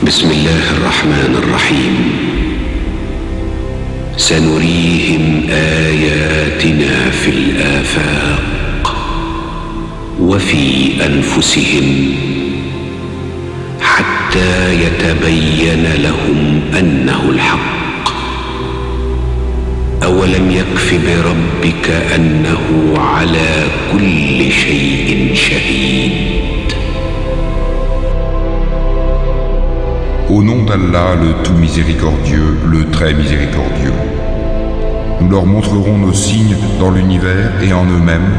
بسم الله الرحمن الرحيم سنريهم آياتنا في الآفاق وفي أنفسهم حتى يتبين لهم أنه الحق أولم يكف بربك أنه على كل شيء شهيد. Au nom d'Allah, le tout miséricordieux, le très miséricordieux. Nous leur montrerons nos signes dans l'univers et en eux-mêmes,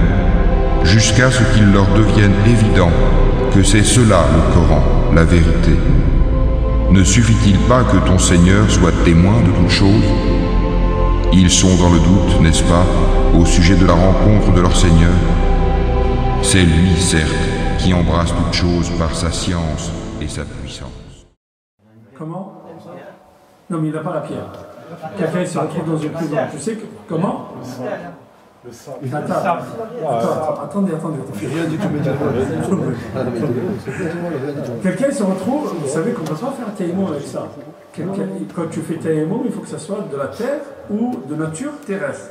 jusqu'à ce qu'il leur devienne évident que c'est cela le Coran, la vérité. Ne suffit-il pas que ton Seigneur soit témoin de toutes choses? Ils sont dans le doute, n'est-ce pas, au sujet de la rencontre de leur Seigneur? C'est lui, certes, qui embrasse toutes choses par sa science et sa puissance. Comment? Non, mais il n'a pas la pierre. Quelqu'un se retrouve dans une prison. Tu sais que, comment? Attendez. Rien du tout, Quelqu'un se retrouve, vous savez qu'on ne peut pas faire taïmon avec ça. Quand tu fais taïmon, il faut que ça soit de la terre ou de nature terrestre.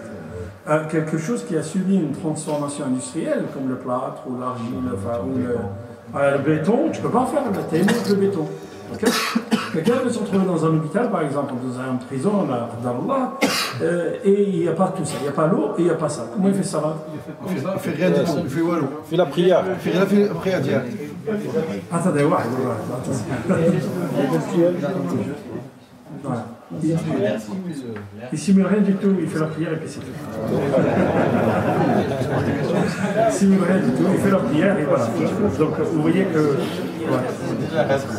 Quelque chose qui a subi une transformation industrielle, comme le plâtre ou l'argile ou le béton, tu ne peux pas faire le taïmon avec le béton. Okay? Quelqu'un peut se retrouver dans un hôpital, par exemple, dans une prison, d'Allah, et il n'y a pas tout ça, il n'y a pas l'eau et il n'y a pas ça. Comment il fait ça là? Il fait rien du tout, il fait walou. Il fait la prière. Il fait la prière direct. Attendez, voilà. Il simule rien du tout, il fait la prière et puis c'est tout. Il simule rien du tout, il fait la prière et voilà. Donc vous voyez que...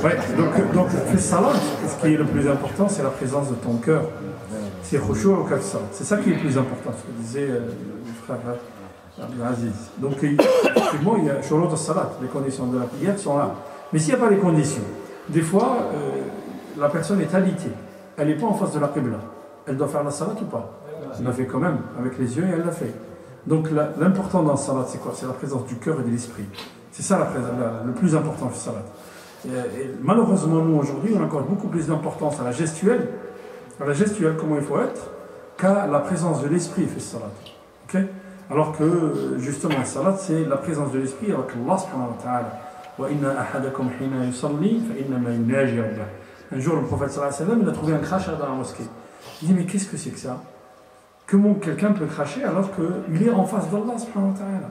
Ouais, donc le salat, ce qui est le plus important, c'est la présence de ton cœur. C'est khushu' au kalsa. C'est ça qui est le plus important, ce que disait le frère Abdelaziz. Donc effectivement, il y a shurut al-salat, les conditions de la prière sont là. Mais s'il n'y a pas les conditions, des fois, la personne est alitée. Elle n'est pas en face de la qibla. Elle doit faire la salat ou pas? Elle l'a fait quand même, avec les yeux, et elle l'a fait. Donc l'important dans la salat, c'est quoi? C'est la présence du cœur et de l'esprit. C'est ça le plus important du salat. Et malheureusement, nous, aujourd'hui, on accorde beaucoup plus d'importance à la gestuelle, comment il faut être, qu'à la présence de l'esprit fait salat. Okay? Alors que, justement, la salat, c'est la présence de l'esprit avec Allah subhanahu wa ta'ala. Wa inna ahadakum hina yusalli fa innama yunaji rabbah. Un jour, le prophète sallallahu alayhi wa sallam, il a trouvé un crachat dans la mosquée. Il dit, mais qu'est-ce que c'est que ça? Comment quelqu'un peut cracher alors qu'il est en face d'Allah subhanahu wa ta'ala?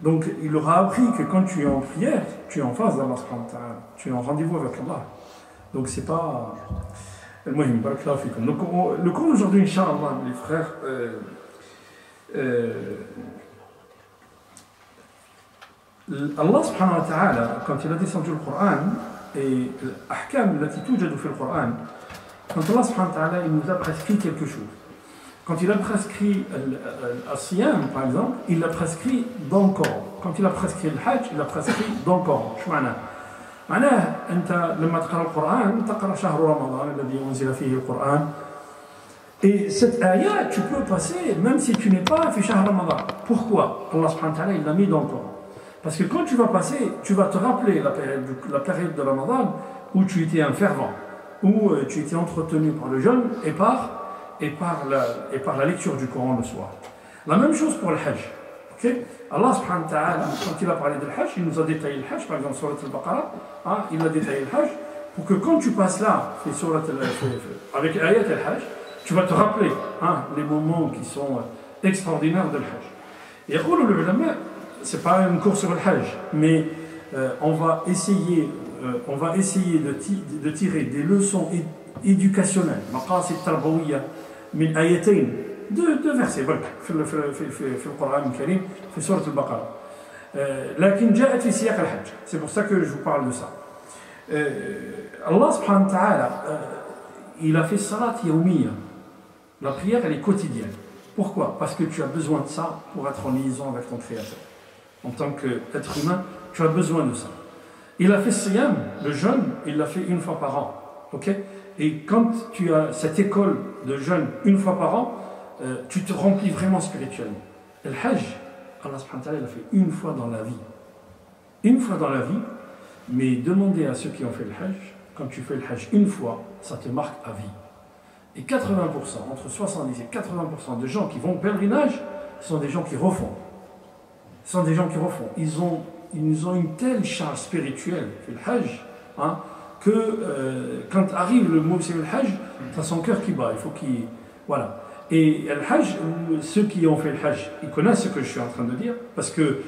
Donc, il leur a appris que quand tu es en prière, tu es en face d'Allah subhanahu wa ta'ala. Tu es en rendez-vous avec Allah. Donc, c'est pas... Donc, le cours d'aujourd'hui, Inch'Allah, les frères... Allah subhanahu wa ta'ala, quand il a descendu le Coran, et l'ahkam التي توجد في القرآن, quand Allah subhanahu wa ta'ala il nous a prescrit quelque chose, quand il a prescrit le siyam par exemple, il l'a prescrit dans le Coran. Quand il a prescrit le hajj, il l'a prescrit dans le Coran. شو معناه؟ معناه أنت لما تقرأ القرآن تقرأ شهر رمضان الذي أنزل فيه القرآن. Et cette ayat, tu peux passer même si tu n'es pas في شهر رمضان. Pourquoi? Allah subhanahu wa ta'ala il l'a mis dans le Coran. Parce que quand tu vas passer, tu vas te rappeler la période de Ramadan où tu étais un fervent, où tu étais entretenu par le jeûne et par la lecture du Coran le soir. La même chose pour le Hajj. Okay? Allah subhanahu wa ta'ala, quand il a parlé de Hajj, il nous a détaillé le Hajj, par exemple sur Al-Baqarah, il a détaillé le Hajj, pour que quand tu passes là, avec ayat al-Hajj, tu vas te rappeler les moments qui sont extraordinaires de Hajj. Et le ulama, c'est pas une course sur le Hajj, mais on va essayer de tirer des leçons éducationnelles. Maqasid tarbawiyya min ayatayn, deux versets, voilà, في القرآن الكريم, في سورة البقرة. لكن جاءت في سياق الحج. C'est pour ça que je vous parle de ça. Allah subhanahu wa ta'ala, il a fait salat yawmiya. La prière, elle est quotidienne. Pourquoi? Parce que tu as besoin de ça pour être en liaison avec ton Créateur. En tant qu'être humain, tu as besoin de ça. Il a fait siyam, le jeûne, il l'a fait une fois par an. Okay? Et quand tu as cette école de jeûne une fois par an, tu te remplis vraiment spirituellement. Et le hajj, Allah subhanahu wa ta'ala l'a fait une fois dans la vie. Une fois dans la vie, mais demandez à ceux qui ont fait le hajj, quand tu fais le Hajj une fois, ça te marque à vie. Et 80%, entre 70 et 80% de gens qui vont au pèlerinage sont des gens qui refont. Ce sont des gens qui refont. Ils ont une telle charge spirituelle, le Hajj, hein, que quand arrive le mot c'est le Hajj, ça son cœur qui bat. Il faut qu'il. Voilà. Et le Hajj, ceux qui ont fait le Hajj, ils connaissent ce que je suis en train de dire, parce que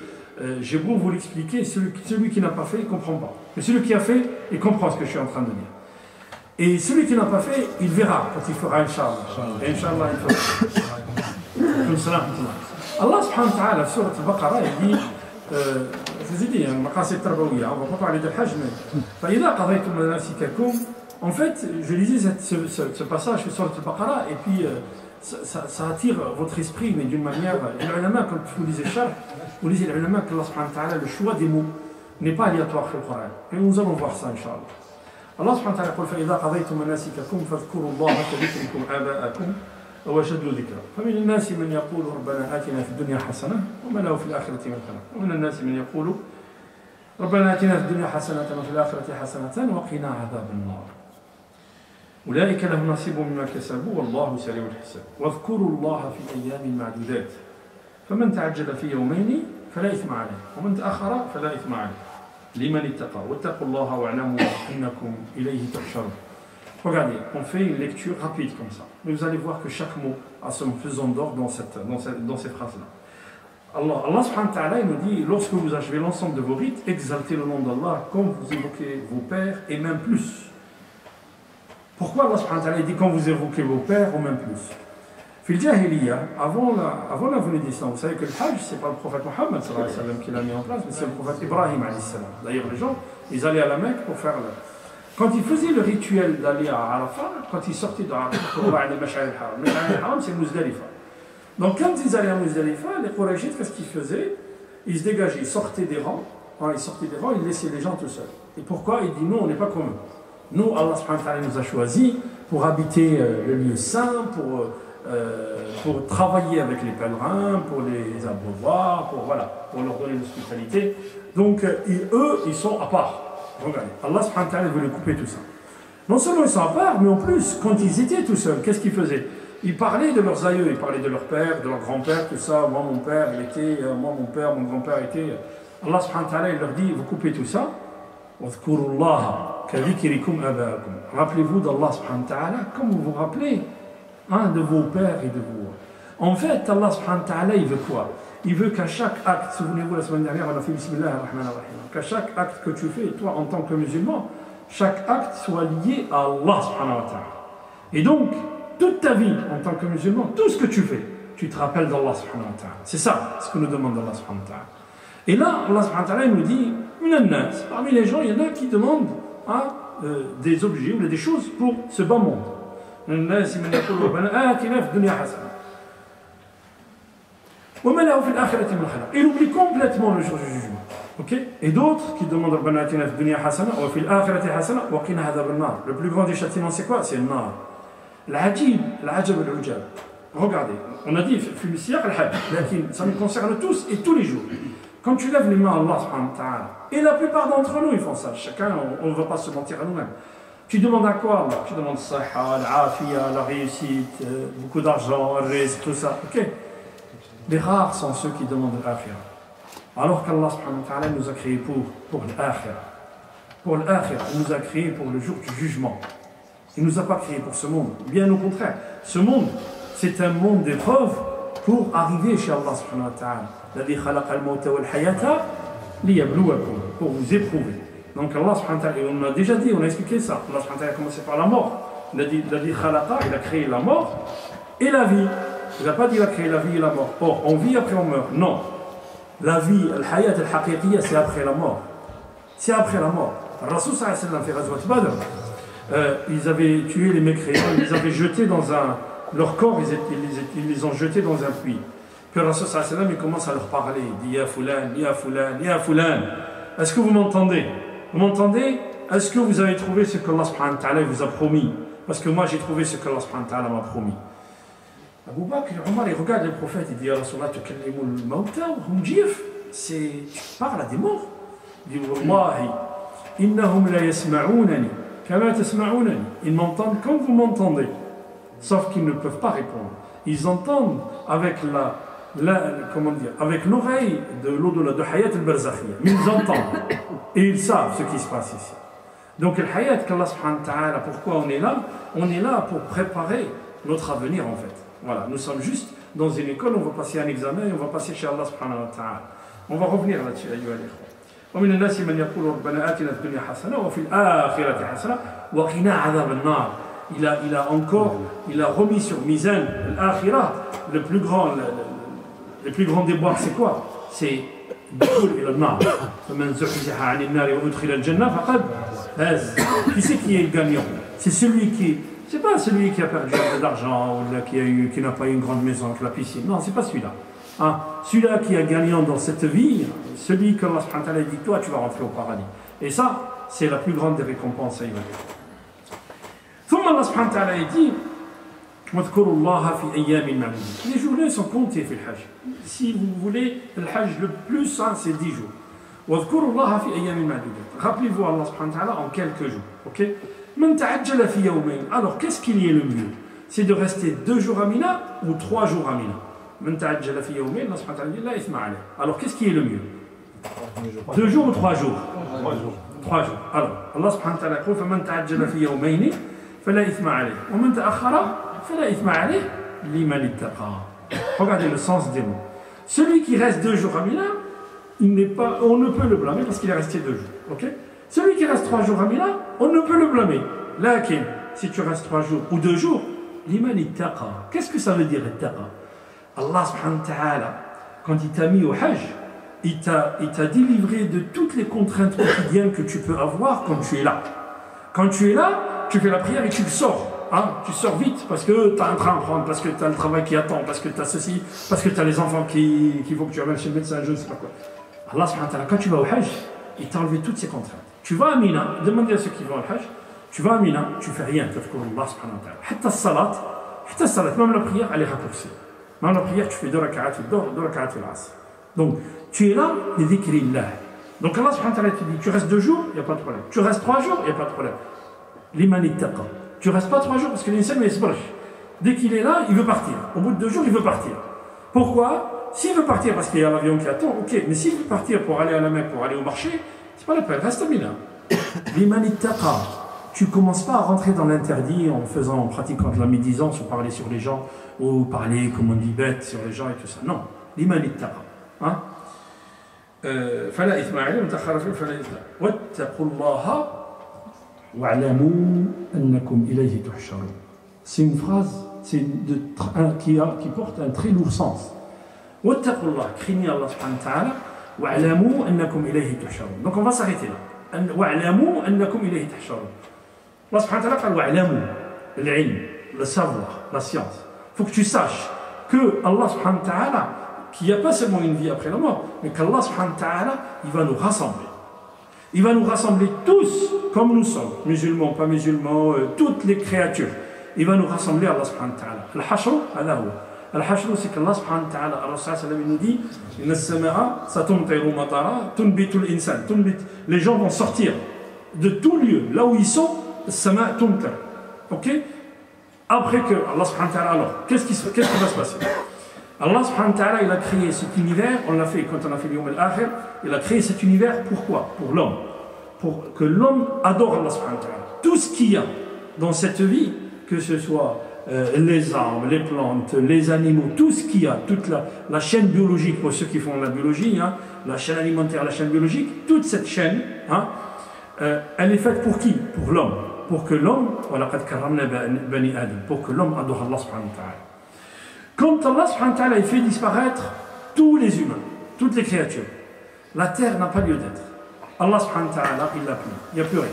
j'ai beau vous l'expliquer, celui qui n'a pas fait, il ne comprend pas. Mais celui qui a fait, il comprend ce que je suis en train de dire. Et celui qui n'a pas fait, il verra quand il fera Inch'Allah. Et Inch'Allah, il fera. Allah subhanahu wa ta'ala, sur Al-Baqarah, il dit, je vous ai dit, maqasid tarbawiya, on ne va pas parler de Hajj, mais فَإِذَا قَضَيْتُمْ مَنَاسِكَكُمْ. En fait, je lisais ce passage sur Al-Baqarah, et puis ça attire votre esprit, mais d'une manière. Et l'ulama, quand vous lisez Charh, vous lisez l'ulama que Allah subhanahu wa ta'ala, le choix des mots n'est pas aléatoire dans le Coran. Et nous allons voir ça, Inch'Allah. Allah subhanahu wa ta'ala dit فَإِذَا قَضَيْتُمْ مَنَاسِكَكُمْ فَاذْكُرُوا اللَّهَ كَذِكْرِكُمْ آبَاءَكُمْ أو أشد ذكرا فمن الناس من يقول ربنا آتنا في الدنيا حسنة وما له في الآخرة من خلاق ومن الناس من يقول ربنا آتنا في الدنيا حسنة وفي الآخرة حسنة وقنا عذاب النار أولئك لهم نصيب مما كسبوا والله سريع الحساب واذكروا الله في أيام معدودات فمن تعجل في يومين فلا إثم عليه ومن تأخر فلا إثم عليه لمن اتقى واتقوا الله واعلموا أنكم إليه تحشرون. Regardez, on fait une lecture rapide comme ça. Mais vous allez voir que chaque mot a son faisant d'or dans ces phrases-là. Allah subhanahu wa ta'ala nous dit, lorsque vous achevez l'ensemble de vos rites, exaltez le nom d'Allah comme vous évoquez vos pères et même plus. Pourquoi Allah subhanahu wa ta'ala dit quand vous évoquez vos pères ou même plus? Fil Jahiliya, avant la venue d'Islam, vous savez que le Hajj, ce n'est pas le prophète Mohammed qui l'a mis en place, mais c'est le prophète Ibrahim alayhi salam. D'ailleurs, les gens, ils allaient à la Mecque pour faire le. Quand ils faisaient le rituel d'aller à Arafat, quand ils sortaient d'Arafat pour aller à Mash'ar al-Haram, Mash'ar al-Haram c'est Muzdalifa. Donc quand ils allaient à Muzdalifa, les Qurayshites, qu'est-ce qu'ils faisaient? Ils se dégageaient, ils sortaient des rangs, ils laissaient les gens tout seuls. Et pourquoi? Ils disent non, on n'est pas comme eux. Nous, Allah subhanahu wa ta'ala nous a choisis pour habiter le lieu saint, pour travailler avec les pèlerins, pour les abreuvoir, pour leur donner l'hospitalité. Donc eux, ils sont à part. Regardez, Allah subhanahu wa ta'ala voulait couper tout ça. Non seulement ils sont à part, mais en plus, quand ils étaient tout seuls, qu'est-ce qu'ils faisaient? Ils parlaient de leurs aïeux, ils parlaient de leur père, de leur grand-père, tout ça. Moi, mon père, il était, moi, mon père, mon grand-père était. Allah subhanahu wa ta'ala, il leur dit, vous coupez tout ça. Rappelez-vous d'Allah subhanahu wa ta'ala, comme vous vous rappelez de vos pères et de vous. En fait, Allah subhanahu wa ta'ala, il veut quoi? Il veut qu'à chaque acte, souvenez-vous la semaine dernière, on a fait Bismillah ar-Rahman ar-Rahim, qu'à chaque acte que tu fais, toi en tant que musulman, chaque acte soit lié à Allah subhanahu wa ta'ala. Et donc, toute ta vie en tant que musulman, tout ce que tu fais, tu te rappelles d'Allah subhanahu wa ta'ala. C'est ça ce que nous demande Allah subhanahu wa ta'ala. Et là, Allah subhanahu wa ta'ala nous dit, parmi les gens, il y en a qui demandent des objets ou des choses pour ce bas monde. Il oublie complètement le jour du jugement. Okay? Et d'autres qui demandent le plus grand des châtiments, c'est quoi? C'est le nar. L'ajib al-ujab. Regardez, on a dit ça nous concerne tous et tous les jours. Quand tu lèves les mains à Allah subhanahu wa ta'ala, et la plupart d'entre nous ils font ça, chacun, on ne va pas se mentir à nous-mêmes. Tu demandes à quoi Allah? Tu demandes saha, l'afia, la réussite, beaucoup d'argent, le rizq, tout ça. Ok? Les rares sont ceux qui demandent l'akhirah. Alors qu'Allah subhanahu wa ta'ala nous a créés pour l'akhirah. Pour l'akhirah, il nous a créés pour le jour du jugement. Il ne nous a pas créés pour ce monde. Bien au contraire, ce monde, c'est un monde d'épreuves pour arriver chez Allah subhanahu wa ta'ala. L'adhi khalaqa al-mawta wal-hayata liyabluwakum, pour vous éprouver. Donc Allah subhanahu wa ta'ala, on a déjà dit, on a expliqué ça. Allah subhanahu wa ta'ala a commencé par la mort. L'adhi khalaqa, il a créé la mort et la vie. Il n'a pas dit qu'il a créé la vie et la mort. Or, on vit après on meurt. Non. La vie, al-hayat al-haqiqiyya, c'est après la mort. C'est après la mort. Rasul sallallahu alayhi wa sallam fait Ghazwat Badr. Ils avaient tué les mécréants, ils les avaient jetés dans leur corps, ils les ont jetés dans un puits. Puis Rasul sallallahu alayhi wa sallam, il commence à leur parler. Il dit Ya Fulan, Ya Fulan, Ya Fulan. Est-ce que vous m'entendez? Vous m'entendez? Est-ce que vous avez trouvé ce que Allah subhanahu wa ta'ala vous a promis? Parce que moi j'ai trouvé ce que Allah subhanahu wa ta'ala m'a promis. Abu Bakr et Omar, ils regardent le prophète, il dit, Ya Rasulallah, tukallimu al-mawta wa hum jif. Tu parles à des morts. Il dit, Wallahi, innahum la yasma'unani, كما تسمعونني. Ils m'entendent comme vous m'entendez. Sauf qu'ils ne peuvent pas répondre. Ils entendent avec comment dire, avec l'oreille de l'au-delà de Hayat al-Barzakhiyya. Mais ils entendent. Et ils savent ce qui se passe ici. Donc le Hayat qu'Allah subhanahu wa ta'ala, pourquoi on est là? On est là pour préparer notre avenir en fait. Voilà, nous sommes juste dans une école, on va passer un examen et on va passer chez Allah subhanahu wa ta'ala. On va revenir là-dessus, ayyuha al-ikhwa. ومن الناس من يقول ربنا آتنا في الدنيا حسنة وفي الآخرة حسنة وقنا عذاب النار. Il a remis sur Mizan al-Akhirah le plus grand déboire, c'est quoi? C'est الدخول إلى النار. فمن زحزح عن النار وأدخل الجنة فقد فاز. Qui c'est qui est le gagnant? C'est celui qui, c'est pas celui qui a perdu un peu d'argent ou qui n'a pas eu une grande maison avec la piscine. Non, c'est pas celui-là. Hein? Celui-là qui est gagnant dans cette vie, celui que Allah subhanahu wa ta'ala dit, toi tu vas rentrer au paradis. Et ça, c'est la plus grande des récompenses. ثم الله سبحانه وتعالى dit واذكروا الله في أيام معدودة. Les journées sont comptées في الحج. Si vous voulez, le hajj le plus, hein, c'est 10 jours. واذكروا الله في أيام معدودة. Rappelez-vous Allah subhanahu wa ta'ala en quelques jours. Ok? من تعجل في يومين. Alors qu'est-ce qu'il y est le mieux? C'est de rester 2 jours à Mina ou 3 jours à Mina? من تعجل في يومين Allah subhanahu wa ta'ala dit لا إثم عليه. Alors qu'est-ce qui est le mieux? 2 jours ou 3 jours? 3 jours. Alors Allah subhanahu wa ta'ala dit فمن تعجل في يومين فلا إثم عليه ومن تأخر فلا إثم عليه لمن اتقى. Regardez le sens des mots. Celui qui reste 2 jours à Mina, on ne peut le blâmer parce qu'il est resté 2 jours. Okay? Celui qui reste 3 jours à Mina, on ne peut le blâmer. Lakin, si tu restes 3 jours ou 2 jours, liman ittaqa. Qu'est-ce que ça veut dire ittaqa? Allah subhanahu wa ta'ala, quand il t'a mis au hajj, il t'a délivré de toutes les contraintes quotidiennes que tu peux avoir quand tu es là. Quand tu es là, tu fais la prière et tu le sors. Hein? Tu sors vite parce que tu as un train à prendre, parce que tu as le travail qui attend, parce que tu as ceci, parce que tu as les enfants qu'il faut que tu amènes chez le médecin, je ne sais pas quoi. Allah subhanahu wa ta'ala, quand tu vas au hajj, il t'a enlevé toutes ces contraintes. Tu vas à Mina, demandez à ceux qui vont au hajj, tu vas à Mina, tu fais rien, tu fais Allah subhanahu wa ta'ala. Hatta salat, même la prière, elle est raccourcie. Même la prière, tu fais 2 rak'at al-dhuhr, 2 rak'at al-asr. Donc, tu es là, les dhikrillah. Donc Allah subhanahu wa ta'ala te dit, tu restes 2 jours, il n'y a pas de problème. Tu restes 3 jours, il n'y a pas de problème. Liman ittaqa. Tu restes pas 3 jours parce que l'insan yasbrah. Dès qu'il est là, il veut partir. Au bout de 2 jours, il veut partir. Pourquoi? S'il veut partir parce qu'il y a l'avion qui attend, ok. Mais s'il veut partir pour aller à la Mecque, pour aller au marché, c'est pas la peine. Reste à Mina. Liman ittaqa. Tu commences pas à rentrer dans l'interdit en pratiquant de la médisance ou parler sur les gens ou parler, comme on dit, bête sur les gens et tout ça. Non. Liman ittaqa. Hein? فلا إثم عليه ومن تأخر فيه فلا إثم. واتقوا الله وَاعْلَمُوا أَنَّكُمْ إِلَيْهِ تُحْشَرُونَ. C'est une phrase qui porte un très lourd sens. وَاتَّقُوا اللَّهَ, craignez Allah subhanahu wa ta'ala, وَاعْلَمُوا أَنَّكُمْ إِلَيْهِ تُحْشَرُونَ. Donc on va s'arrêter là. وَاعْلَمُوا أَنَّكُمْ إِلَيْهِ تُحْشَرُونَ. Allah subhanahu wa ta'ala قال وَاعْلَمُوا, l'ilm, le savoir, la science. Il faut que tu saches que Allah subhanahu wa ta'ala, qu'il n'y a pas seulement une vie après la mort, mais qu'Allah subhanahu wa ta'ala, il va nous rassembler. Il va nous rassembler tous comme nous sommes, musulmans, pas musulmans, toutes les créatures. Il va nous rassembler, Allah subhanahu wa ta'ala. Al-Hashr, Al-Hashr, c'est qu'Allah subhanahu wa ta'ala, Allah sallam, il nous dit Inna as-sama'a satumtiru matara tunbitu al-insan. Les gens vont sortir de tout lieu, là où ils sont, as-sama'a tumtir. Ok? Après que Allah subhanahu wa ta'ala, alors, qu'est-ce qui va se passer? Allah subhanahu wa ta'ala, il a créé cet univers, on l'a fait quand on a fait l'Yawm al-Akhir, il a créé cet univers pourquoi? Pour l'homme. Pour que l'homme adore Allah subhanahu wa ta'ala. Tout ce qu'il y a dans cette vie, que ce soit les arbres, les plantes, les animaux, tout ce qu'il y a, toute la chaîne biologique, pour ceux qui font la biologie, hein, la chaîne alimentaire, la chaîne biologique, toute cette chaîne, hein, elle est faite pour qui? Pour l'homme. Pour que l'homme, pour que l'homme adore Allah subhanahu wa ta'ala. Quand Allah subhanahu wa ta'ala fait disparaître tous les humains, toutes les créatures, la terre n'a pas lieu d'être. Allah subhanahu wa ta'ala, il l'a plus. Il n'y a plus rien.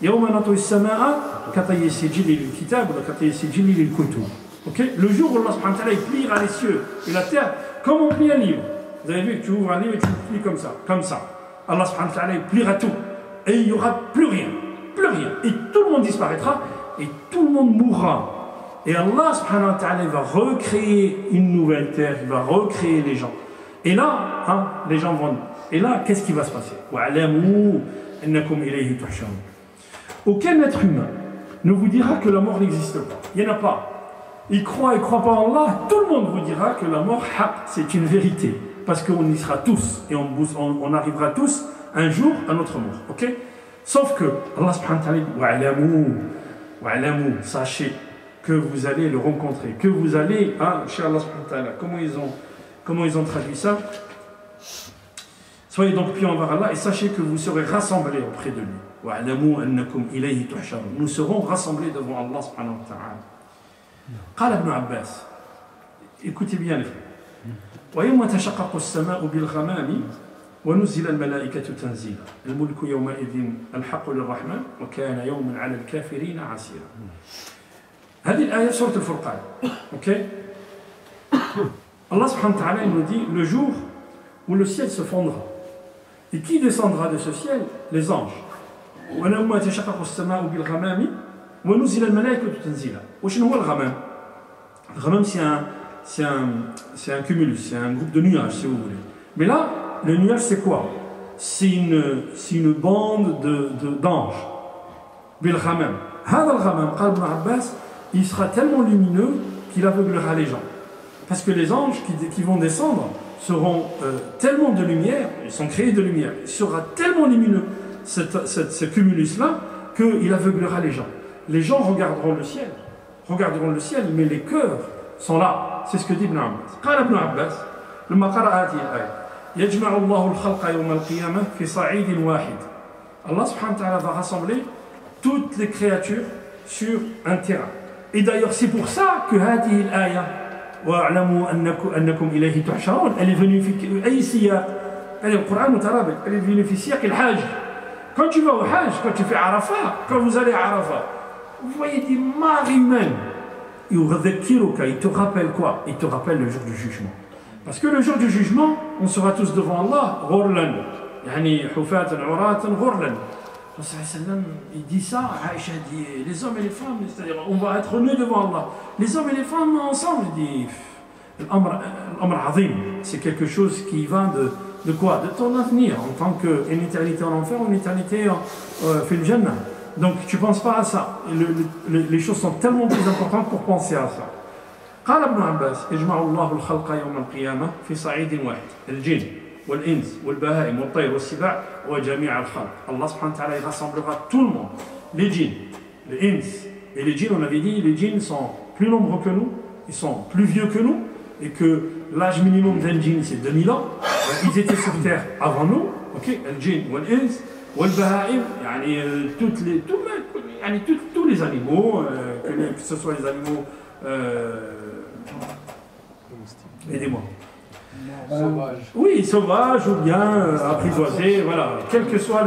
يوم نطوي السماء كطي السجل للكتاب وكطي السجل للكتب. Okay? Le jour où Allah subhanahu wa ta'ala il pliera les cieux et la terre comme on plie un livre. Vous avez vu que tu ouvres un livre et tu le plies comme ça, comme ça. Allah subhanahu wa ta'ala il pliera tout. Et il n'y aura plus rien. Plus rien. Et tout le monde disparaîtra et tout le monde mourra. Et Allah subhanahu wa ta'ala va recréer une nouvelle terre, il va recréer les gens. Et là, hein, les gens vont... Et là, qu'est-ce qui va se passer? وَاعْلَمُوا أَنَّكُمْ إِلَيْهِ تُحْشَرُونَ. Aucun être humain ne vous dira que la mort n'existe pas. Il n'y en a pas. Il croit pas en Allah, tout le monde vous dira que la mort, c'est une vérité. Parce qu'on y sera tous et on arrivera tous un jour à notre mort. Ok? Sauf que Allah subhanahu wa ta'ala dit wa'alamu, sachez que vous allez le rencontrer, que vous allez, chez Allah subhanahu wa ta'ala. Comment ils ont traduit ça? Soyez donc pieux envers Allah et sachez que vous serez rassemblés auprès de lui. Wa'alamu annakum ilayhi tuhsharun. Nous serons rassemblés devant Allah subhanahu wa ta'ala. قال ابن عباس, écoutez bien les frères. ويوم تشقق السماء بالغمام ونزل الملائكة تنزيلا الملك يومئذ الحق للرحمن وكان يوما على الكافرين عسيرا. هذه الآية سورة الفرقان. Ok? Allah subhanahu wa ta'ala nous dit le jour où le ciel se fondra. Et qui descendra de ce ciel? Les anges. ويوم تشقق السماء بالغمام ونزل الملائكة تنزيلا. وشنو هو الغمام؟ الغمام c'est un cumulus, c'est un groupe de nuages si vous voulez. Mais là, le nuage c'est quoi? C'est une bande d'anges. Bil-ghamam. هذا الغمام, قال ابن عباس, il sera tellement lumineux qu'il aveuglera les gens. Parce que les anges qui vont descendre seront tellement de lumière, ils sont créés de lumière, il sera tellement lumineux ce cumulus-là qu'il aveuglera les gens. Les gens regarderont le ciel, mais les cœurs sont là. C'est ce que dit Ibn Abbas. قال ابن عباس لما قرأ هذه الآية يجمع الله الخلق يوم القيامة في صعيد واحد. Allah subhanahu wa ta'ala va rassembler toutes les créatures sur un terrain. Et d'ailleurs c'est pour ça que هذه الآية وَاعْلَمُوا أَنَّكُمْ إِلَيْهِ تُحْشَرُونَ elle est venue في أي سياق. Elle est au Coran مترابط. Elle est venue في سياق الحاج. Quand tu vas au Hajj, quand tu fais Arafat, quand vous allez à Arafat, vous voyez des marées humaines. Il te rappelle quoi? Il te rappelle le jour du jugement. Parce que le jour du jugement, on sera tous devant Allah, ghurlan. Yani, hufatan, uratan, ghurlan. Il dit ça, Aïcha dit, les hommes et les femmes, c'est-à-dire, on va être nus devant Allah. Les hommes et les femmes ensemble, il dit, l'amr azim, c'est quelque chose qui va de quoi? De ton avenir, en tant qu'une éternité en enfer, une éternité fil jannah. Donc tu ne penses pas à ça. Les choses sont tellement plus importantes pour penser à ça. قال ابن عباس يجمع الله الخلق يوم القيامة في صعيد واحد الجن والإنس والبهائم والطير والسباع وجميع الخلق. Allah subhanahu wa ta'ala il rassemblera tout le monde. Les djinns, les ins et les djinns, on avait dit les djinns sont plus nombreux que nous, ils sont plus vieux que nous et que l'âge minimum d'un djinn c'est 2000 ans. Ils étaient sur terre avant nous. Ok, le djinn والإنس والبهائم يعني tous les animaux que ce soit les animaux aidez-moi. Oui, sauvage ou bien apprivoisé, voilà, quel que soit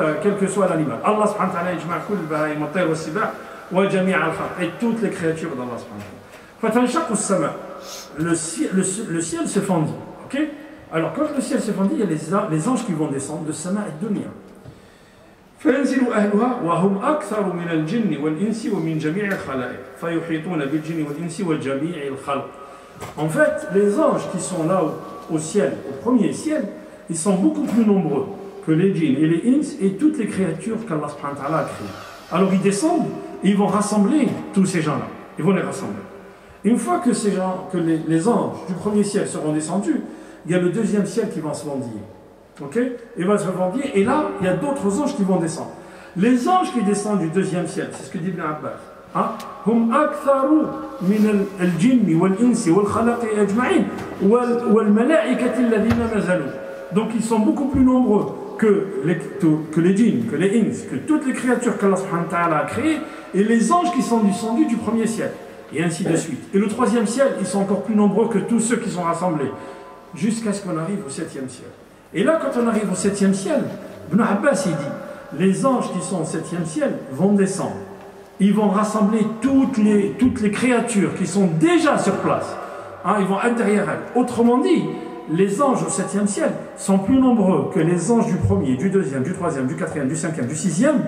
l'animal. Allah subhanahu wa ta'ala yajma' kull al-baha'im wat-tayr was-sibah wa jami' al-khalq, et toutes les créatures d'Allah subhanahu wa ta'ala. Fatanshaqu as-sama', le ciel se fendit. OK? Alors quand le ciel se fendit, il y a les anges qui vont descendre de sama' et de dunya. فينزل أهلها وهم أكثر من الجن والإنس ومن جميع الخلائق فيحيطون بالجن والإنس وجميع الخلق. En fait, les anges qui sont là au ciel, au premier ciel, ils sont beaucoup plus nombreux que les djinns et les ins et toutes les créatures qu'Allah subhanahu wa ta'ala a créées. Alors ils descendent et ils vont rassembler tous ces gens-là. Ils vont les rassembler. Une fois que ces gens, que les anges du premier ciel seront descendus, il y a le deuxième ciel qui va se fendiller. Ok? Il va se fendiller et là, il y a d'autres anges qui vont descendre. Les anges qui descendent du deuxième ciel, c'est ce que dit Ibn Abbas. هم أكثر من الجن والإنس والخلق أجمعين والملائكة الذين نزلوا. Donc ils sont beaucoup plus nombreux que les djinns, que les ins, que toutes les créatures qu'Allah subhanahu wa ta'ala a créées et les anges qui sont descendus du premier ciel. Et ainsi de suite. Et le troisième ciel, ils sont encore plus nombreux que tous ceux qui sont rassemblés. Jusqu'à ce qu'on arrive au septième ciel. Et là, quand on arrive au septième ciel, Ibn Abbas il dit, les anges qui sont au septième ciel vont descendre. Ils vont rassembler toutes les créatures qui sont déjà sur place. Ils vont être derrière elles. Autrement dit, les anges au septième ciel sont plus nombreux que les anges du premier, du deuxième, du troisième, du quatrième, du cinquième, du sixième.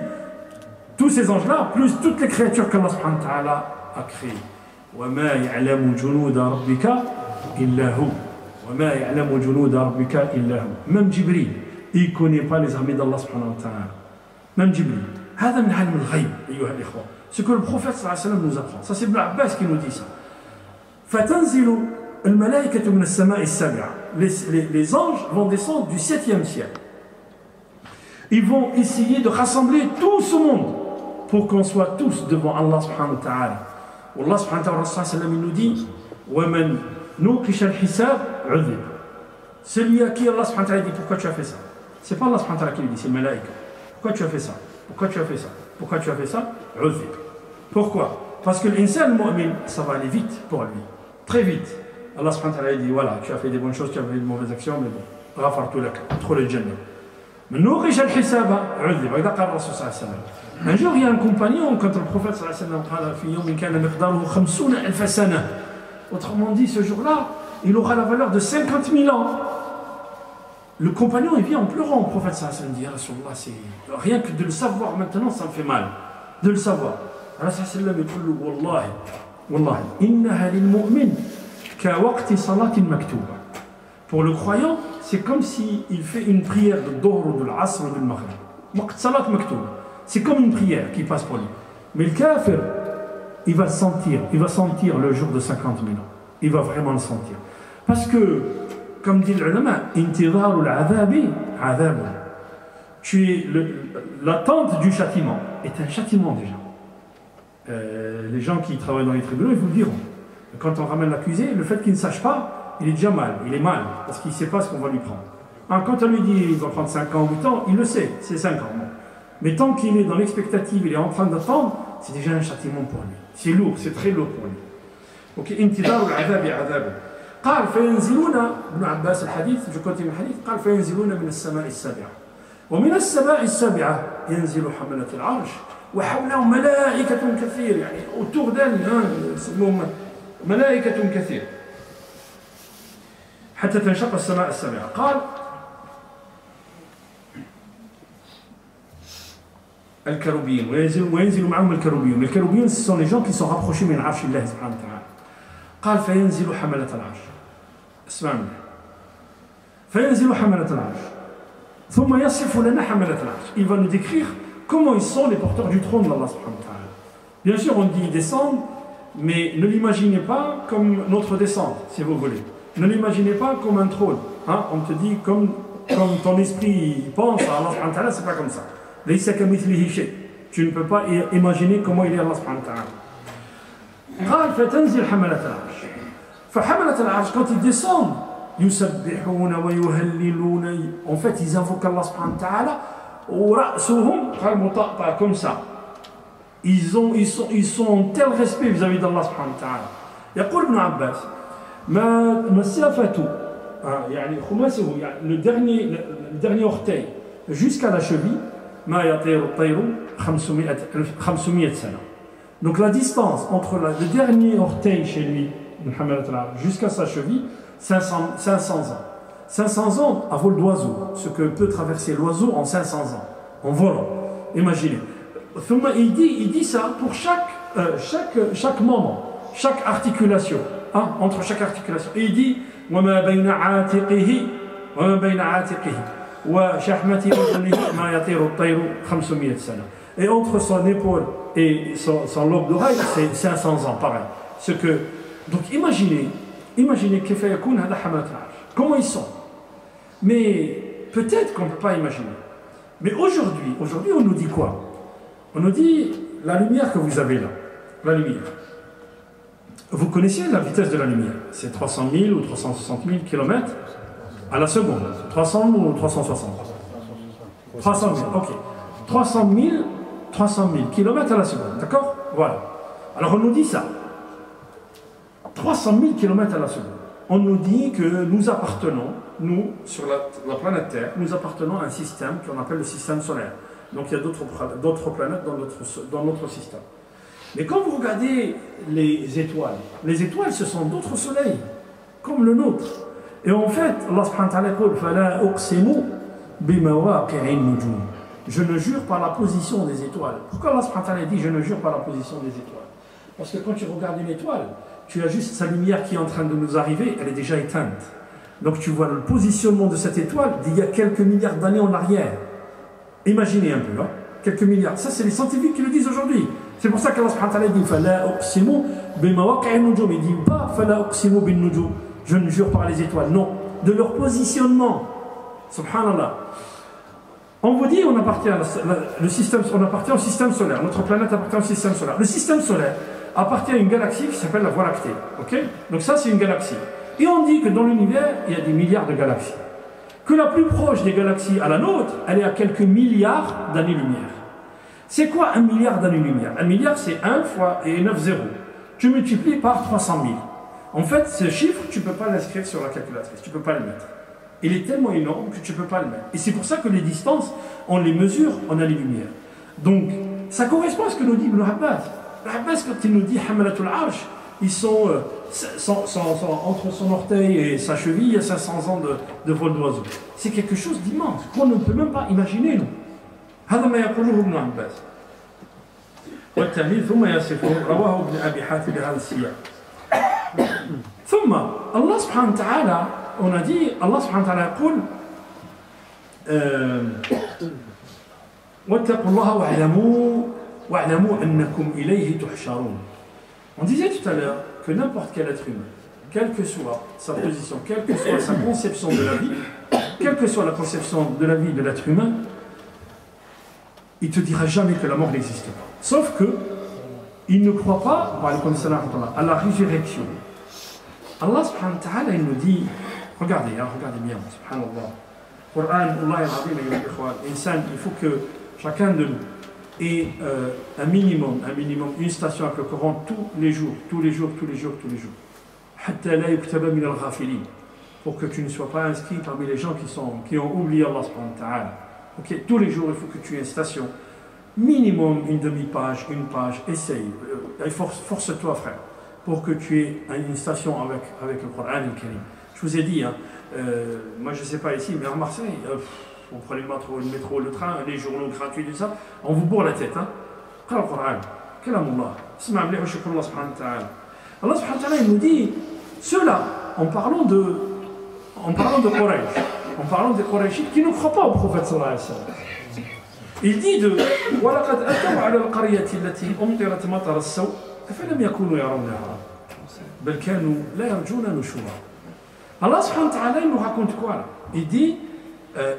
Tous ces anges-là, plus toutes les créatures qu'Allah subhanahu wa ta'ala a créées. وَمَا يَعْلَمُ جُنُودَ رَبِّكَ إِلَّا هُ وَمَا يَعْلَمُ جُنُودَ رَبِّكَ إِلَّا هُ. Même Jibril, il ne connaît pas les armées d'Allah subhanahu wa ta'ala. Même Jibril. هذا من علم الغيب أيها الإخوة. Ce que le prophète sallallahu alayhi wa sallam nous apprend. Ça c'est Ibn Abbas qui nous dit ça. فتنزل الملائكة من السماء السابعة. Les anges vont descendre du 7e ciel. Ils vont essayer de rassembler tout ce monde pour qu'on soit tous devant Allah subhanahu wa ta'ala. Allah subhanahu wa ta'ala il nous dit وَمَنْ نُوقِشَ الْحِسَابِ عُذِبْ. Celui à qui Allah subhanahu wa ta'ala dit pourquoi tu as fait ça. C'est pas Allah subhanahu wa ta'ala qui lui dit, c'est le malaïka. Pourquoi tu as fait ça? Pourquoi tu as fait ça? Pourquoi tu as fait ça? عُذِبْ. Pourquoi? Parce que l'insan mu'min, ça va aller vite pour lui. Très vite. Allah subhanahu wa ta'ala dit voilà, tu as fait des bonnes choses, tu as fait de mauvaises actions, mais bon, غفرت لك, ادخل الجنة. من نوقش الحساب عذب. هذا قال الرسول صلى الله عليه وسلم. Un jour, il y a un compagnon, quand le prophète sallallahu alayhi wa sallam قال في يوم كان مقداره 50,000 سنة. Autrement dit, ce jour-là, il aura la valeur de 50 000 ans. Le compagnon, il vient en pleurant au prophète sallallahu alayhi wa sallam. Il dit, rien que de le savoir maintenant, ça me fait mal. De le savoir. Allah sallallahu alayhi wa sallam, il dit, Wallahi, Wallahi, innaha lil mu'min ka waqti salatin maktuba. Pour le croyant, c'est comme s'il fait une prière de Dohr ou de l'Asr ou de l'Maghrib. Waqt salat maktuba. C'est comme une prière qui passe pour lui. Mais le kafir, il va sentir le jour de 50 000 ans. Il va vraiment le sentir. Parce que, comme dit l'ulama, intidharu al-adhabi adhabun. L'attente du châtiment est un châtiment déjà. Les gens qui travaillent dans les tribunaux, ils vous le diront. Quand on ramène l'accusé, le fait qu'il ne sache pas, il est déjà mal, il est mal, parce qu'il ne sait pas ce qu'on va lui prendre. Alors, quand on lui dit qu'il va prendre 5 ans, 8 ans, il le sait, c'est 5 ans. Bon. Mais tant qu'il est dans l'expectative, il est en train d'attendre, c'est déjà un châtiment pour lui. C'est lourd, c'est très lourd pour lui. Ok, intidharu al-adhabi adhabun. قال فينزلون ابن عباس الحديث je continue le hadith قال فينزلون من السماء السابعة ومن السماء السابعة ينزل حملة العرش وحولهم ملائكة كثير يعني autour d'elle ملائكة كثير حتى تنشق السماء السابعة قال الكروبيين وينزل معهم الكروبيين ce sont les gens qui sont rapprochés من عرش الله سبحانه وتعالى قال فينزل حملة العرش اسمعني فينزل حملة العرش ثم يصف لنا حملة العرش. Il va nous décrire comment ils sont les porteurs du trône d'Allah subhanahu wa ta'ala. Bien sûr on dit ils descendent, mais ne l'imaginez pas comme notre descente si vous voulez. Ne l'imaginez pas comme un trône. Hein? On te dit comme ton esprit pense à Allah subhanahu wa ta'ala, c'est pas comme ça. ليس كمثله شيء. Tu ne peux pas imaginer comment il est Allah subhanahu wa ta'ala. قال فتنزل حملة العرش فحملة العرش quand ils descendent يسبحون ويهللون en fait ils invoquent Allah subhanahu wa ta'ala ورأسهم قال مطأطأ comme ça ils sont en tel respect vis-à-vis d'Allah subhanahu wa ta'ala. يقول ابن عباس مسافة يعني خماسه يعني le dernier orteil jusqu'à la cheville ما يطير الطير 500 سنة. Donc la distance entre le dernier orteil chez lui, jusqu'à sa cheville, 500 ans. 500 ans à vol d'oiseau, ce que peut traverser l'oiseau en 500 ans, en volant. Imaginez. Il dit ça pour chaque moment, chaque articulation, hein, entre chaque articulation. Et il dit وَمَا بَيْنَ عَاتِقِهِ وَشَحْمَتِهِ مَا يَطِيرُ الطَّيْرُ 500 سنة. Et entre son épaule et son lobe d'oreille, c'est 500 ans, pareil. Donc imaginez comment ils sont. Mais peut-être qu'on ne peut pas imaginer. Mais aujourd'hui, on nous dit quoi? On nous dit la lumière que vous avez là, la lumière. Vous connaissez la vitesse de la lumière? C'est 300 000 ou 360 000 km à la seconde. 300 ou 360? 300 000, ok. 300 000 km à la seconde, d'accord? Voilà. Alors on nous dit ça. 300 000 km à la seconde. On nous dit que nous appartenons, nous, sur la planète Terre, nous appartenons à un système qu'on appelle le système solaire. Donc il y a d'autres planètes dans notre système. Mais quand vous regardez les étoiles ce sont d'autres soleils, comme le nôtre. Et en fait, Allah subhanahu wa ta'ala dit فَلَا أُقْسِمُ بِمَوَاقِعِ النُّجُومِ. Je ne jure par la position des étoiles. Pourquoi Allah subhanahu wa ta'ala dit je ne jure par la position des étoiles? Parce que quand tu regardes une étoile, tu as juste sa lumière qui est en train de nous arriver, elle est déjà éteinte. Donc tu vois le positionnement de cette étoile d'il y a quelques milliards d'années en arrière. Imaginez un peu, hein? quelques milliards. Ça, c'est les scientifiques qui le disent aujourd'hui. C'est pour ça qu'Allah subhanahu wa ta'ala dit Fala uqsimu bimawaqi'in nujum. Il dit pas Fala uqsimu bin nujum. Je ne jure par les étoiles. Non, de leur positionnement. Subhanallah. On vous dit on appartient, on appartient au système solaire. Notre planète appartient au système solaire. Le système solaire appartient à une galaxie qui s'appelle la Voie lactée. Okay, donc ça, c'est une galaxie. Et on dit que dans l'univers, il y a des milliards de galaxies. Que la plus proche des galaxies à la nôtre, elle est à quelques milliards d'années-lumière. C'est quoi 1 milliard d'années-lumière? 1 milliard, c'est 1 fois et 9 zéros. Tu multiplies par 300 000. En fait, ce chiffre, tu ne peux pas l'inscrire sur la calculatrice. Tu ne peux pas le mettre. Il est tellement énorme que tu ne peux pas le mettre. Et c'est pour ça que les distances, on les mesure en années-lumière. Donc, ça correspond à ce que nous dit Ibn Abbas. Ibn Abbas, quand il nous dit Hamalatul Arsh, ils sont entre son orteil et sa cheville, il y a 500 ans de vol d'oiseau. C'est quelque chose d'immense qu'on ne peut même pas imaginer, nous. هذا ما يقوله ابن عباس والتهليل ثم يصفه رواه ابن أبي حاتم بهذا السياق ثم الله سبحانه وتعالى on a dit Allah سبحانه وتعالى يقول واتقوا الله واعلموا أنكم إليه تحشرون. On disait tout à l'heure que n'importe quel être humain, quelle que soit sa position, quelle que soit sa conception de la vie, quelle que soit la conception de la vie de l'être humain, il ne te dira jamais que la mort n'existe pas. Sauf que il ne croit pas à la résurrection. Allah subhanahu wa ta'ala, il nous dit, regardez bien, subhanallah. Coran, Allah al-Azim, il faut que chacun de nous ait un minimum, une station avec le Coran tous les jours. Hatta la yuktaba min al-ghafilin. Pour que tu ne sois pas inscrit parmi les gens qui ont oublié Allah subhanahu wa ta'ala. Okay. Tous les jours, il faut que tu aies une station. Minimum une demi-page, une page. Essaye. Force-toi, frère, pour que tu aies une station avec le Coran al-Karim. Je vous ai dit, moi je ne sais pas ici, mais en Marseille, on prend le métro, le train, les journaux gratuits, tout ça, on vous bourre la tête. Qara le Coran. Kalamullah. Isma' mli' wa shukr Allah subhanahu wa ta'ala. Allah subhanahu wa ta'ala, il nous dit, ceux-là, en parlant de Quraysh, en parlant des Qurayshites qui ne croient pas au prophète sallallahu alayhi wa sallam. Il dit de وَلَقَدْ أَتَوْا عَلَى الْقَرْيَةِ الَّتِي أُمْطِرَتْ مَطَرَ السَّوْءِ أَفَلَمْ يَكُونُوا يَرَوْنَهَا بَلْ كَانُوا لَا يَرْجُونَ نُشُورًا. Allah subhanahu wa ta'ala, il nous raconte quoi là? Il dit,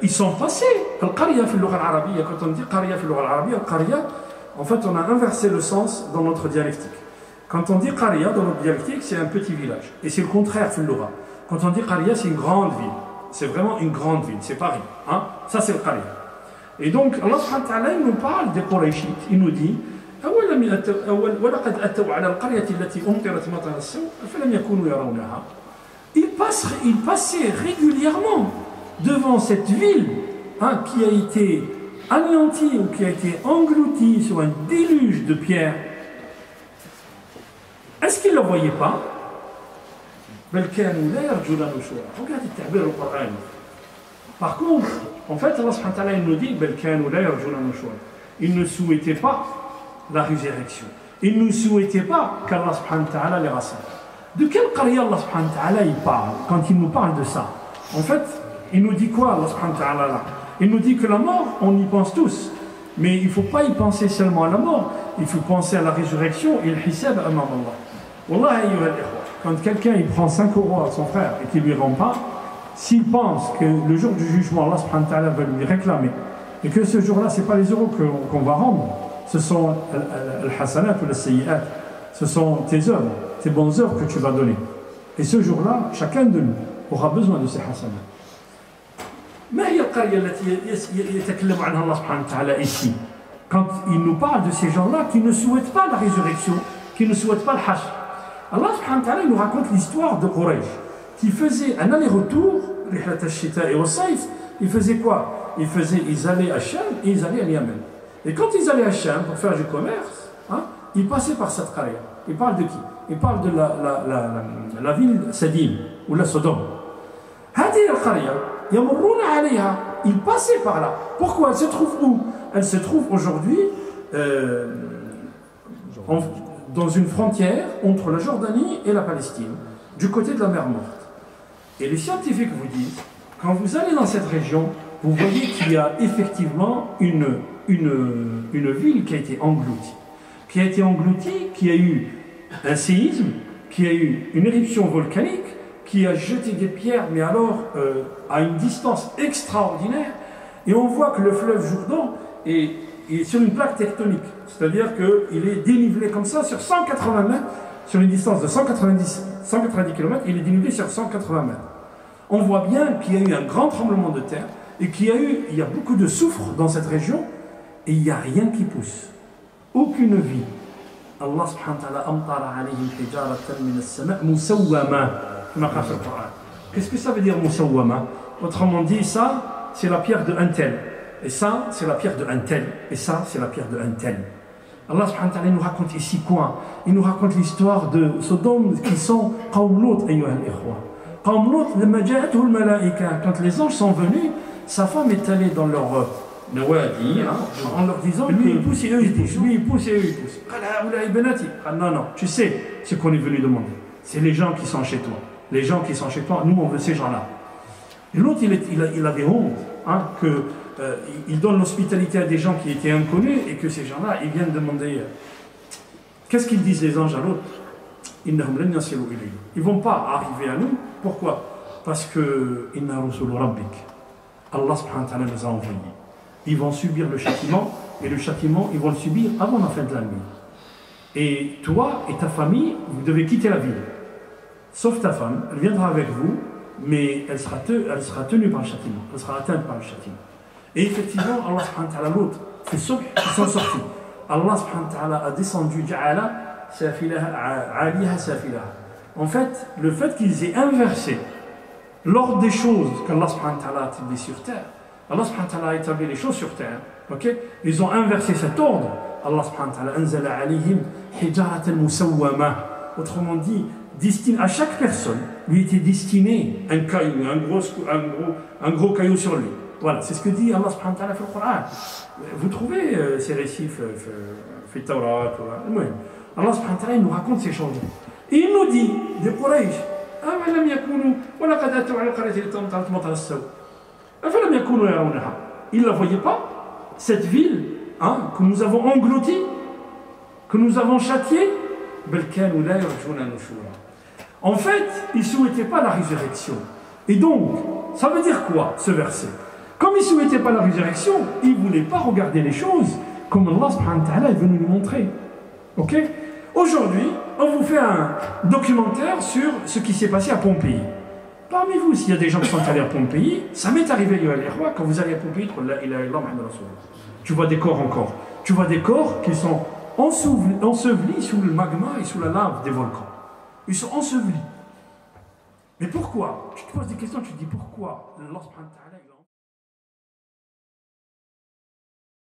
ils sont passés. Al-Qarya fi al-lugha al-arabiyya, quand on dit Qarya fi al-lugha al-arabiyya, Qarya, en fait on a inversé le sens dans notre dialectique. Quand on dit Qarya dans notre dialectique, c'est un petit village. Et c'est le contraire fi al-lugha. Quand on dit Qarya, c'est une grande ville. C'est vraiment une grande ville, c'est Paris. Ça c'est le Qarya. Et donc Allah subhanahu wa ta'ala, il nous parle des Qurayshites. Il nous dit وَلَقَدْ أَتَوْا عَلَى الْقَرْيَةِ الَّتِي أُمْطِرَتْ مَطَرَ السَّوْءِ أَفَلَمْ يَكُونُوا يَرَوْنَهَا. Il passait régulièrement devant cette ville qui a été anéantie ou qui a été engloutie sur un déluge de pierres. Est-ce qu'ils ne le voyaient pas? Regardez le tabir au Coran. Par contre, en fait, Allah subhanahu wa ta'ala, il nous dit ils ne souhaitaient pas la résurrection. Ils ne souhaitaient pas qu'Allah subhanahu wa ta'ala les rassemble. De quel qarya Allah subhanahu wa ta'ala il parle quand il nous parle de ça? En fait, il nous dit quoi Allah subhanahu wa ta'ala là? Il nous dit que la mort, on y pense tous. Mais il ne faut pas y penser seulement à la mort, il faut penser à la résurrection et le hisab amam Allah. Wallah ayyuha al-ikhwa, quand quelqu'un il prend 5 euros à son frère et qu'il ne lui rend pas, s'il pense que le jour du jugement, Allah subhanahu wa ta'ala va lui réclamer, et que ce jour-là, ce n'est pas les euros qu'on va rendre, ce sont al-hasanat ou al-sayyi'at, ce sont tes œuvres, tes bonnes œuvres que tu vas donner. Et ce jour-là, chacun de nous aura besoin de ces hasanat. ما هي القرية التي يتكلم عنها الله سبحانه وتعالى ici? Quand il nous parle de ces gens-là qui ne souhaitent pas la résurrection, qui ne souhaitent pas le hashr. Allah subhanahu wa ta'ala nous raconte l'histoire de Quraysh qui faisait un aller-retour, rihlat ash-shita et al-sayf. Ils faisaient quoi? Ils allaient à Sham et ils allaient à Yemen. Et quand ils allaient à Sham pour faire du commerce, ils passaient par cette qarya. Ils parlent de qui? Ils parlent de la ville Sadim ou la Sodome. هذه القرية يمرون عليها, ils passaient par là. Pourquoi? Elle se trouve où? Elle se trouve aujourd'hui dans une frontière entre la Jordanie et la Palestine, du côté de la mer Morte. Et les scientifiques vous disent, quand vous allez dans cette région, vous voyez qu'il y a effectivement une une ville qui a été engloutie. Qui a eu un séisme, qui a eu une éruption volcanique, qui a jeté des pierres, mais alors à une distance extraordinaire. Et on voit que le fleuve Jourdain est sur une plaque tectonique. C'est-à-dire qu'il est dénivelé comme ça sur 180 mètres, sur une distance de 190 km, il est dénivelé sur 180 mètres. On voit bien qu'il y a eu un grand tremblement de terre et qu'il y a beaucoup de soufre dans cette région et il n'y a rien qui pousse. Aucune vie. Allah subhanahu wa ta'ala amtara alayhim hijaratan min as-sama' musawwama. Qu'est-ce que ça veut dire musawwama? Autrement dit, ça, c'est la pierre de un tel. Et ça, c'est la pierre de un tel. Et ça, c'est la pierre de un tel. Allah subhanahu wa ta'ala nous raconte ici quoi? Il nous raconte l'histoire de Sodome qui sont Qawm Lut, ayyuha al-ikhwa. Qawm Lut, lamma ja'atuhu al-malaika, quand les anges sont venus, sa femme est allée dans leur wadi, en leur disant lui il pousse et eux ils poussent, lui il pousse et eux ils poussent. Non, non, tu sais ce qu'on est venu demander. C'est les gens qui sont chez toi. Les gens qui sont chez toi, nous on veut ces gens-là. Et l'autre il avait honte qu'il donne l'hospitalité à des gens qui étaient inconnus et que ces gens-là ils viennent demander. Qu'est-ce qu'ils disent les anges à l'autre? Ils ne vont pas arriver à nous. Pourquoi? Parce que Inna Rusulu Rabbik, Allah subhanahu wa ta'ala nous a envoyés. Ils vont subir le châtiment, et le châtiment, ils vont le subir avant la fin de la nuit. Et toi et ta famille, vous devez quitter la ville. Sauf ta femme, elle viendra avec vous, mais elle sera tenue par le châtiment, elle sera atteinte par le châtiment. Et effectivement, Allah subhanahu wa ta'ala, l'autre, fait sauf qu'ils sont sortis. Allah subhanahu wa ta'ala a descendu ja'ala safilaha, aliha safilaha. En fait, le fait qu'ils aient inversé l'ordre des choses qu'Allah subhanahu wa ta'ala a établi sur terre, Allah subhanahu wa ta'ala a établi les choses sur terre, ok? Ils ont inversé cet ordre. Allah subhanahu wa ta'ala anzala alayhim hijaratan musawwama. Autrement dit, à chaque personne lui était destiné un caillou, un gros caillou sur lui. Voilà, c'est ce que dit Allah subhanahu wa ta'ala dans le Coran. Vous trouvez ces récifs fait Taurat, Allah subhanahu wa ta'ala nous raconte ces choses. Et il nous dit, des Quraysh, ils ne la voyaient pas, cette ville que nous avons engloutie, que nous avons châtiée. En fait, ils ne souhaitaient pas la résurrection. Et donc, ça veut dire quoi ce verset? Comme ils ne souhaitaient pas la résurrection, ils ne voulaient pas regarder les choses comme Allah subhanahu wa ta'ala est venu nous montrer. Ok? Aujourd'hui, on vous fait un documentaire sur ce qui s'est passé à Pompéi. Parmi vous, s'il y a des gens qui sont allés à Pompéi, ça m'est arrivé, quand vous allez à Pompéi, tu vois des corps encore. Tu vois des corps qui sont ensevelis sous le magma et sous la lave des volcans. Ils sont ensevelis. Mais pourquoi? Tu te poses des questions, tu te dis pourquoi Allah subhanahu wa ta'ala